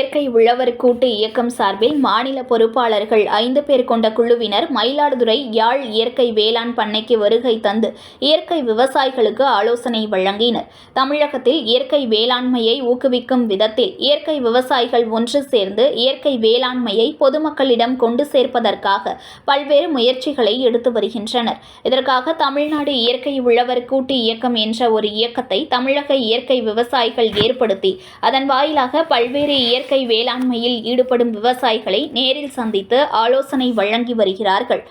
இயற்கை உழவர் கூட்டு இயக்கம் சார்பில் மாநில பொறுப்பாளர்கள் 5 பேர் கொண்ட குழுவினர் மயிலாடுதுறை யாழ் இயற்கை வேளாண் பண்ணைக்கு வருகை தந்து இயற்கை விவசாயிகளுக்கு ஆலோசனை வழங்கினர். தமிழகத்தில் இயற்கை வேளாண்மையை ஊக்குவிக்கும் விதத்தில் இயற்கை விவசாயிகள் ஒன்று சேர்ந்து இயற்கை வேளாண்மையை பொதுமக்களிடம் கொண்டு சேர்ப்பதற்காக பல்வேறு முயற்சிகளை எடுத்து வருகின்றனர். இதற்காக தமிழ்நாடு இயற்கை உழவர் கூட்டு இயக்கம் என்ற ஒரு இயக்கத்தை தமிழக இயற்கை விவசாயிகள் ஏற்படுத்தி அதன் வாயிலாக பல்வேறு இயற்கை வேளாண்மையில் ஈடுபடும் விவசாயிகளை நேரில் சந்தித்து ஆலோசனை வழங்கி வருகிறார்கள்.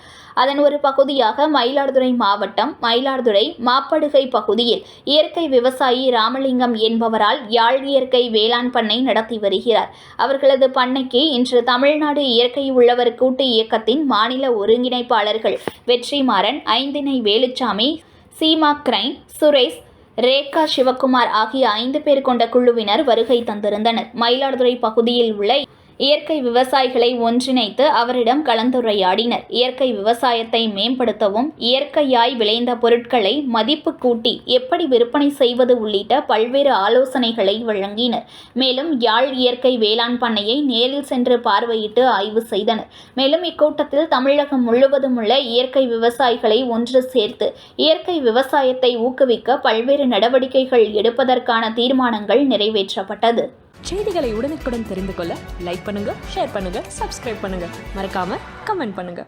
அதன் ஒரு பகுதியாக மயிலாடுதுறை மாவட்டம் மயிலாடுதுறை மாப்படுகை பகுதியில் இயற்கை விவசாயி ராமலிங்கம் என்பவரால் யாழ் இயற்கை வேளாண் பண்ணை நடத்தி வருகிறார். அவர்களது பண்ணைக்கு இன்று தமிழ்நாடு இயற்கை உழவர் கூட்டு இயக்கத்தின் மாநில ஒருங்கிணைப்பாளர்கள் வெற்றிமாறன், ஐந்திணை வேலுச்சாமி, சீமா கிரைன், சுரேஷ், ரேகா சிவக்குமார் ஆகிய 5 பேர் கொண்ட குழுவினர் வருகை தந்திருந்தனர். மயிலாடுதுறை பகுதியில் உள்ள இயற்கை விவசாயிகளை ஒன்றிணைத்து அவரிடம் கலந்துரையாடினர். இயற்கை விவசாயத்தை மேம்படுத்தவும் இயற்கையாய் விளைந்த பொருட்களை மதிப்பு கூட்டி எப்படி விற்பனை செய்வது உள்ளிட்ட பல்வேறு ஆலோசனைகளை வழங்கினர். மேலும் யாழ் இயற்கை வேளாண் பண்ணையை நேரில் சென்று பார்வையிட்டு ஆய்வு செய்தனர். மேலும் இக்கூட்டத்தில் தமிழகம் முழுவதும் உள்ள இயற்கை விவசாயிகளை ஒன்று சேர்த்து இயற்கை விவசாயத்தை ஊக்குவிக்க பல்வேறு நடவடிக்கைகள் எடுப்பதற்கான தீர்மானங்கள் நிறைவேற்றப்பட்டது. செய்திகளை உடனுக்குடன் தெரிந்து கொள்ள லைக் பண்ணுங்க, ஷேர் பண்ணுங்க, சப்ஸ்கிரைப் பண்ணுங்க, மறக்காம கமெண்ட் பண்ணுங்க.